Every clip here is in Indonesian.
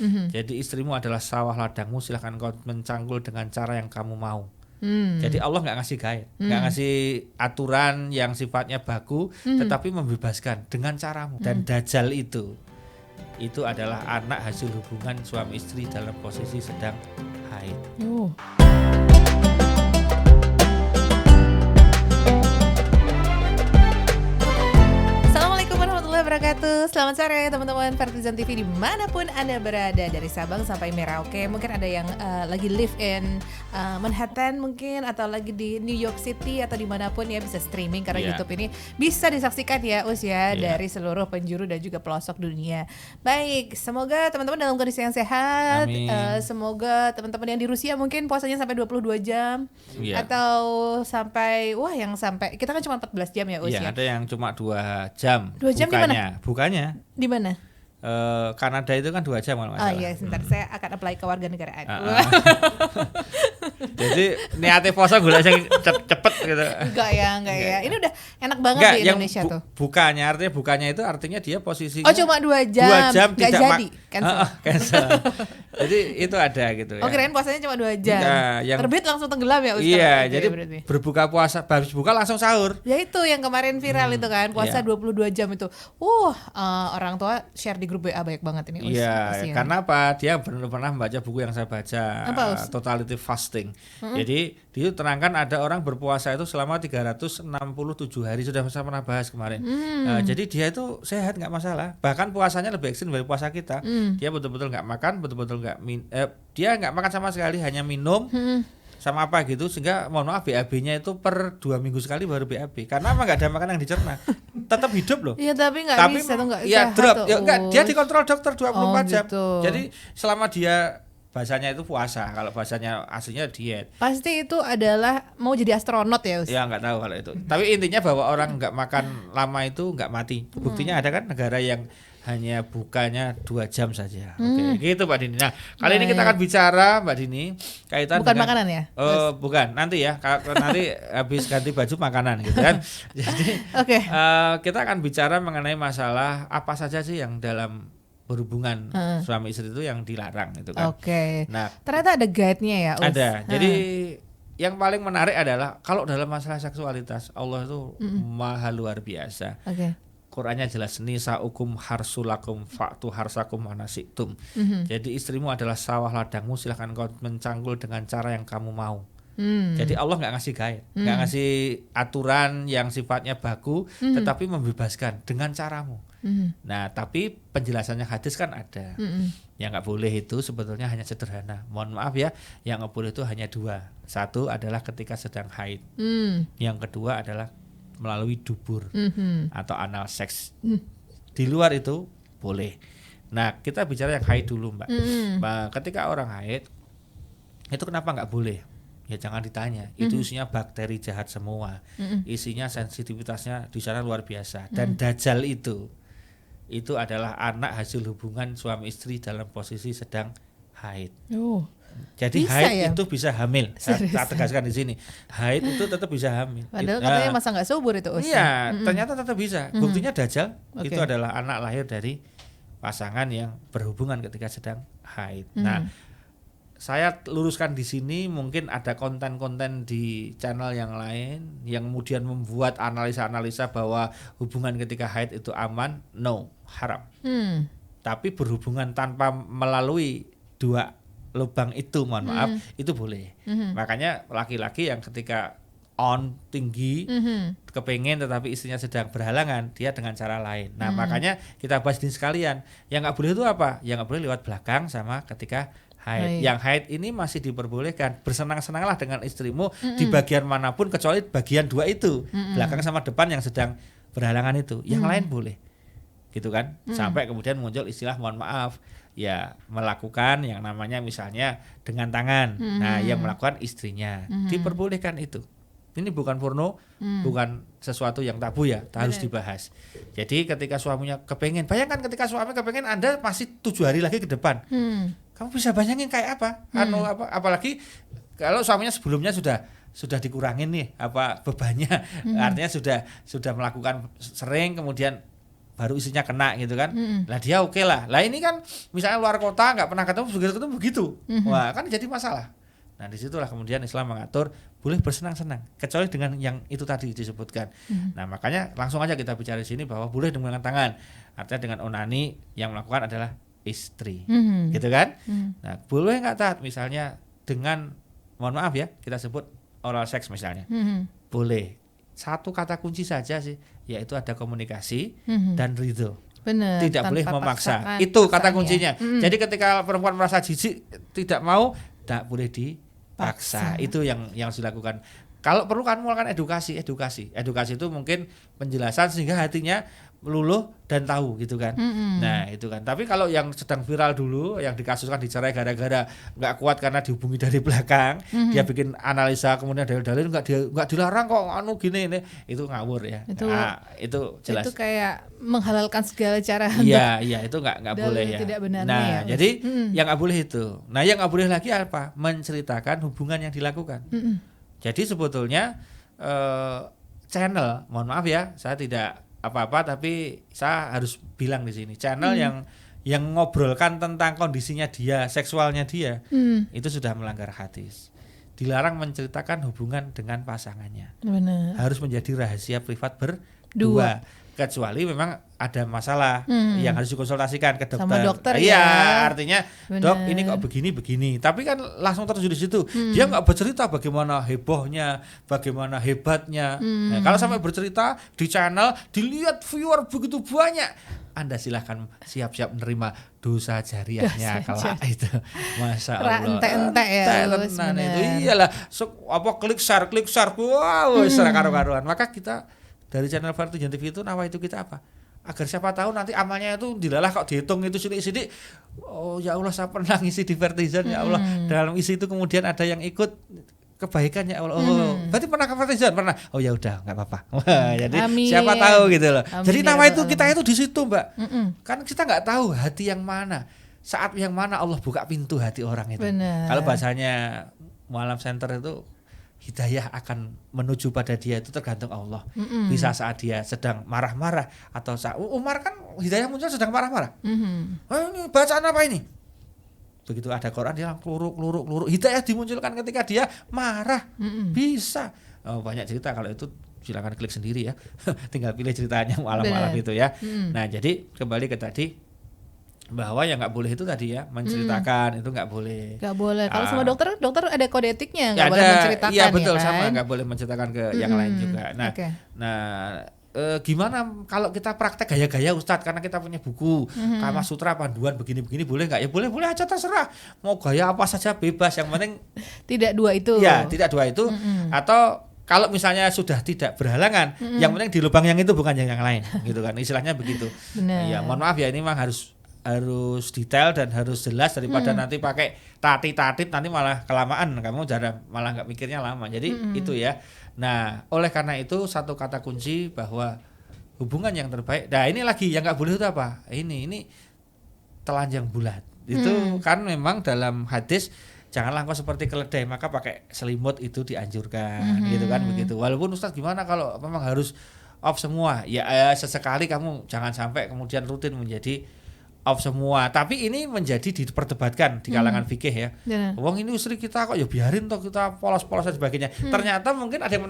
Jadi istrimu adalah sawah ladangmu, silahkan kau mencangkul dengan cara yang kamu mau. Jadi Allah nggak ngasih guide, nggak ngasih aturan yang sifatnya baku, tetapi membebaskan dengan caramu. Dan Dajjal itu adalah anak hasil hubungan suami istri dalam posisi sedang haid. Wabarakatuh. Selamat sore teman-teman Partizan TV dimanapun Anda berada, dari Sabang sampai Merauke. Mungkin ada yang lagi live in Manhattan mungkin, atau lagi di New York City atau dimanapun ya, bisa streaming karena YouTube ini bisa disaksikan ya Us ya, dari seluruh penjuru dan juga pelosok dunia. Baik, semoga teman-teman dalam kondisi yang sehat. Semoga teman-teman yang di Rusia mungkin puasanya sampai 22 jam atau sampai yang sampai kita kan cuma 14 jam ya Us ya. Ada yang cuma 2 jam. 2 jam di mana? Bukannya di mana? Kanada itu kan 2 jam kalau nggak salah. Iya, sebentar saya akan apply ke warga negaraan. Jadi niatnya puasa gula sing cepet gitu. Enggak ya. Ini udah enak banget di Indonesia tuh. Bukannya itu artinya dia posisinya cuma 2 jam. 2 jam nggak tidak jadi. Cancel. Jadi itu ada gitu ya. Kirain puasanya cuma 2 jam. Yang terbit langsung tenggelam ya Ustaz. Iya, jadi berbuka puasa, habis buka langsung sahur. Ya itu yang kemarin viral itu kan, puasa 22 jam itu. Orang tua share di grup WA banyak banget ini. Iya, karena apa? Dia pernah membaca buku yang saya baca, Totality Fasting. Jadi dia terangkan ada orang berpuasa itu selama 367 hari, sudah saya pernah bahas kemarin. Jadi dia itu sehat, nggak masalah. Bahkan puasanya lebih ekstrim dari puasa kita. Dia betul-betul nggak makan, betul-betul dia nggak makan sama sekali, hanya minum sama apa gitu, sehingga mohon maaf BAB-nya itu per 2 minggu sekali baru BAB. Karena apa? Nggak ada makanan yang dicerna. Tetap hidup loh. Iya, tapi nggak bisa tuh, nggak sehat. Drop. Dia dikontrol dokter 24 jam. Gitu. Jadi selama dia bahasanya itu puasa, kalau bahasanya aslinya diet. Pasti itu adalah mau jadi astronot ya Us? Ya nggak tahu kalau itu. Tapi intinya bahwa orang nggak makan lama itu nggak mati. Buktinya ada kan negara yang hanya bukanya 2 jam saja. Oke, gitu Mbak Dini. Nah, kali ini kita akan bicara Mbak Dini kaitan bukan dengan makanan ya? Bukan, nanti ya. Nanti habis ganti baju makanan gitu kan. Jadi kita akan bicara mengenai masalah apa saja sih yang dalam berhubungan suami istri itu yang dilarang itu kan. Nah, ternyata ada guide-nya ya Us? Ada. Jadi yang paling menarik adalah kalau dalam masalah seksualitas, Allah itu maha luar biasa. Qurannya jelas, nisaukum harsulakum fa'tu harsakum manasitum. Jadi istrimu adalah sawah ladangmu, silahkan kau mencangkul dengan cara yang kamu mau. Jadi Allah nggak ngasih guide, nggak ngasih aturan yang sifatnya baku, tetapi membebaskan dengan caramu. Nah, tapi penjelasannya hadis kan ada. Yang nggak boleh itu sebetulnya hanya sederhana. Mohon maaf ya, yang nggak boleh itu hanya 2. Satu adalah ketika sedang haid. Yang kedua adalah melalui dubur atau anal seks. Di luar itu boleh. Nah, kita bicara yang haid dulu, Mbak. Ketika orang haid itu kenapa nggak boleh? Ya jangan ditanya. Itu isinya bakteri jahat semua. Isinya sensitivitasnya di sana luar biasa. Dan Dajjal itu adalah anak hasil hubungan suami istri dalam posisi sedang haid. Jadi bisa haid ya? Itu bisa hamil. Saya tegaskan di sini, haid itu tetap bisa hamil. Padahal katanya masa nggak subur itu usia. Iya, ternyata tetap bisa. Buktinya Dajjal itu adalah anak lahir dari pasangan yang berhubungan ketika sedang haid. Nah, saya luruskan di sini, mungkin ada konten-konten di channel yang lain yang kemudian membuat analisa-analisa bahwa hubungan ketika haid itu aman. No, haram. Tapi berhubungan tanpa melalui 2 lubang itu, mohon maaf, itu boleh. Makanya laki-laki yang ketika tinggi, kepengen tetapi istrinya sedang berhalangan, dia dengan cara lain. Nah, makanya kita bahas ini sekalian. Yang nggak boleh itu apa? Yang nggak boleh lewat belakang sama ketika haid. Yang haid ini masih diperbolehkan. Bersenang-senanglah dengan istrimu di bagian manapun kecuali bagian 2 itu, belakang sama depan yang sedang berhalangan itu. Yang lain boleh. Gitu kan? Sampai kemudian muncul istilah mohon maaf, ya melakukan yang namanya misalnya dengan tangan. Nah, yang melakukan istrinya. Diperbolehkan itu. Ini bukan porno, bukan sesuatu yang tabu ya, harus dibahas. Jadi ketika suaminya kepengen, bayangkan ketika suami kepengen, Anda masih 7 hari lagi ke depan. Kamu bisa bayangin kayak apa? Apalagi kalau suaminya sebelumnya sudah dikurangin nih bebannya. Artinya sudah melakukan sering, kemudian baru istrinya kena gitu kan. Lah dia oke lah. Lah ini kan misalnya luar kota nggak pernah ketemu begitu. Wah, kan jadi masalah. Nah, disitulah kemudian Islam mengatur boleh bersenang-senang kecuali dengan yang itu tadi disebutkan. Nah, makanya langsung aja kita bicara di sini bahwa boleh dengan tangan. Artinya dengan onani yang melakukan adalah istri. Gitu kan? Nah, boleh nggak Tat misalnya dengan mohon maaf ya, kita sebut oral sex misalnya. Boleh. Satu kata kunci saja sih, yaitu ada komunikasi dan ridho. Benar, tidak boleh memaksa. Itu kata kuncinya. Jadi ketika perempuan merasa jijik tidak mau, tidak boleh dipaksa. Itu yang harus dilakukan. Kalau perlu kan melakukan edukasi. Edukasi itu mungkin penjelasan sehingga hatinya luluh dan tahu gitu kan. Nah itu kan. Tapi kalau yang sedang viral dulu, yang dikasuskan dicerai gara-gara nggak kuat karena dihubungi dari belakang, dia bikin analisa kemudian dalil-dalil nggak dilarang kok anu gini ini, itu ngawur ya. Itu jelas. Itu kayak menghalalkan segala cara. Iya itu nggak boleh ya. Tidak benar nah ya, jadi yang nggak boleh itu. Nah yang nggak boleh lagi apa? Menceritakan hubungan yang dilakukan. Jadi sebetulnya channel, mohon maaf ya, saya tidak apa-apa tapi saya harus bilang di sini channel yang ngobrolkan tentang kondisinya dia, seksualnya dia, itu sudah melanggar hadis. Dilarang menceritakan hubungan dengan pasangannya. Benar. Harus menjadi rahasia privat berdua. Kecuali memang ada masalah yang harus dikonsultasikan ke dokter. Sama dokter ya. Artinya bener. Dok ini kok begini. Tapi kan langsung terjun di situ. Dia nggak bercerita bagaimana hebohnya, bagaimana hebatnya. Nah, kalau sampai bercerita di channel, dilihat viewer begitu banyak, Anda silahkan siap-siap menerima dosa jariahnya kalau itu. Masya Allah. Ente-ente ya. Itu iyalah. Klik share. Wow, secara karu-karuan. Maka kita dari channel Vertizen TV itu nawa itu kita apa? Agar siapa tahu nanti amalnya itu dilalah kok dihitung itu sidik-sidik. Oh ya Allah, saya pernah ngisi di Vertizen ya Allah. Dalam isi itu kemudian ada yang ikut kebaikan ya Allah. Oh, berarti pernah ke Vertizen? Pernah. Oh ya udah, enggak apa-apa. Jadi siapa tahu gitu loh. Jadi nawa itu kita itu di situ, Mbak. Kan kita enggak tahu hati yang mana. Saat yang mana Allah buka pintu hati orang itu. Benar. Kalau bahasanya Muallim Center itu hidayah akan menuju pada dia itu tergantung Allah. Bisa saat dia sedang marah-marah atau saat Umar kan hidayah muncul sedang marah-marah. Ini bacaan apa ini? Begitu ada Quran dia kluruk. Hidayah dimunculkan ketika dia marah. Bisa. Banyak cerita, kalau itu silakan klik sendiri ya. Tinggal pilih ceritanya malam-malam itu ya. Nah, jadi kembali ke tadi bahwa yang nggak boleh itu tadi ya, menceritakan itu nggak boleh. Nggak boleh. Kalau sama dokter ada kode etiknya, nggak ada, boleh menceritakan. Iya betul, ya kan? sama nggak boleh menceritakan ke yang lain juga. Nah, gimana kalau kita praktek gaya-gaya Ustadz, karena kita punya buku Kama Sutra panduan begini-begini, boleh nggak? Ya boleh aja, terserah. Mau gaya apa saja bebas, yang penting tidak dua itu. Ya, tidak dua itu. Atau kalau misalnya sudah tidak berhalangan, yang penting di lubang yang itu bukan yang lain, gitu kan? Istilahnya begitu. Benar. Ya, mohon maaf ya, ini memang harus detail dan harus jelas daripada nanti pakai tatip nanti malah kelamaan, kamu malah nggak mikirnya lama. Jadi itu ya. Nah, oleh karena itu satu kata kunci bahwa hubungan yang terbaik. Nah, ini lagi yang nggak boleh itu apa? Ini telanjang bulat. Itu kan memang dalam hadis janganlah engkau seperti keledai, maka pakai selimut itu dianjurkan, gitu kan begitu. Walaupun Ustadz gimana kalau memang harus off semua? Ya sesekali kamu jangan sampai kemudian rutin menjadi off semua, tapi ini menjadi diperdebatkan di kalangan fikih ya. Wong ini istri kita kok ya biarin toh kita polos-polos dan sebagainya. Ternyata mungkin ada yang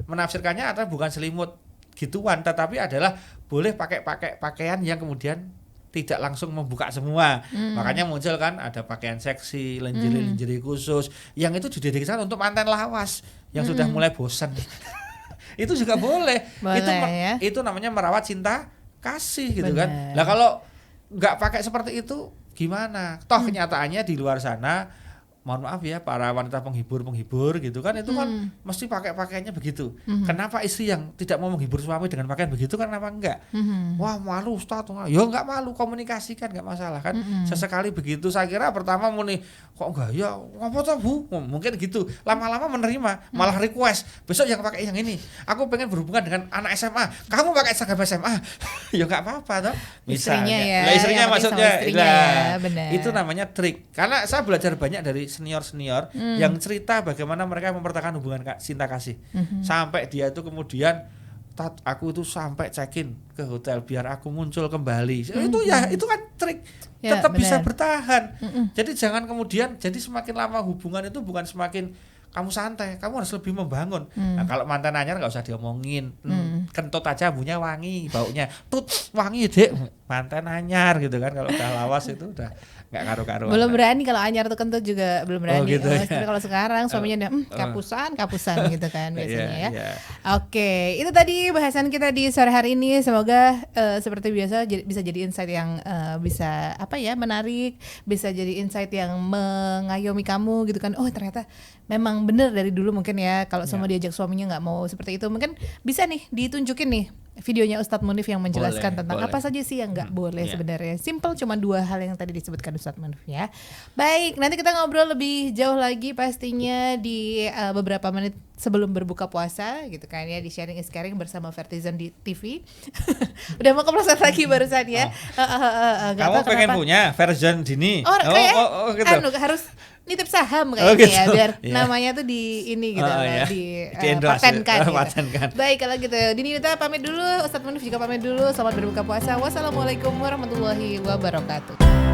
menafsirkannya adalah bukan selimut gituan, tetapi adalah boleh pakai pakaian yang kemudian tidak langsung membuka semua. Makanya muncul kan ada pakaian seksi, lingerie khusus yang itu didedikasikan untuk mantan lawas yang sudah mulai bosan. Itu juga boleh. Itu namanya merawat cinta kasih gitu. Bener. Kan. Lah kalau nggak pakai seperti itu gimana? Toh kenyataannya di luar sana, mohon maaf ya, para wanita penghibur gitu kan, itu kan mesti pakai pakaiannya begitu. Kenapa istri yang tidak mau menghibur suami dengan pakaian begitu kan, kenapa enggak? Wah malu Ustaz, ya enggak malu, komunikasikan enggak masalah kan. Sesekali begitu. Saya kira pertama muni kok enggak ya, ngapa tuh Bu? Mungkin gitu. Lama-lama menerima, malah request, besok yang pakai yang ini. Aku pengen berhubungan dengan anak SMA. Kamu pakai seragam SMA. Ya enggak apa-apa toh. Misalnya ya. Nah, istrinya maksudnya ya, benar. Itu namanya trik. Karena saya belajar banyak dari senior yang cerita bagaimana mereka mempertahankan hubungan cinta kasih sampai dia itu kemudian Ustadz aku itu sampai check-in ke hotel biar aku muncul kembali. Itu ya itu kan trik tetap bisa bertahan. Jadi jangan kemudian jadi semakin lama hubungan itu bukan semakin kamu santai, kamu harus lebih membangun. Nah, kalau mantan anyar nggak usah diomongin, kentut aja bunyinya wangi, baunya tut wangi dek, mantan anyar gitu kan. Kalau udah lawas itu udah nggak karu-karuan. Belum berani kalau anyar tuh kentut juga belum berani. Gitu, ya. Tapi kalau sekarang suaminya udah kapusan gitu kan biasanya ya. Yeah. Oke, itu tadi bahasan kita di sore hari ini. Semoga seperti biasa bisa jadi insight yang bisa menarik, bisa jadi insight yang mengayomi kamu gitu kan. Oh ternyata memang benar dari dulu mungkin ya kalau semua diajak suaminya nggak mau seperti itu, mungkin bisa nih ditunjukin nih videonya Ustadz Munif yang menjelaskan tentang apa saja sih yang nggak boleh sebenarnya. Simple, cuma 2 hal yang tadi disebutkan Ustadz Munif ya. Baik, nanti kita ngobrol lebih jauh lagi pastinya di beberapa menit sebelum berbuka puasa gitu kan ya, di Sharing is Caring bersama Vertizen di TV. Udah mau kepleset lagi barusan ya. Kamu pengen punya version Dini? Gitu. Harus nitip saham kayaknya gitu. Ya biar namanya tuh di ini gitu di patenkan. Baik kalau gitu Dini kita pamit dulu, Ustadz Munif juga pamit dulu. Selamat berbuka puasa. Wassalamualaikum warahmatullahi wabarakatuh.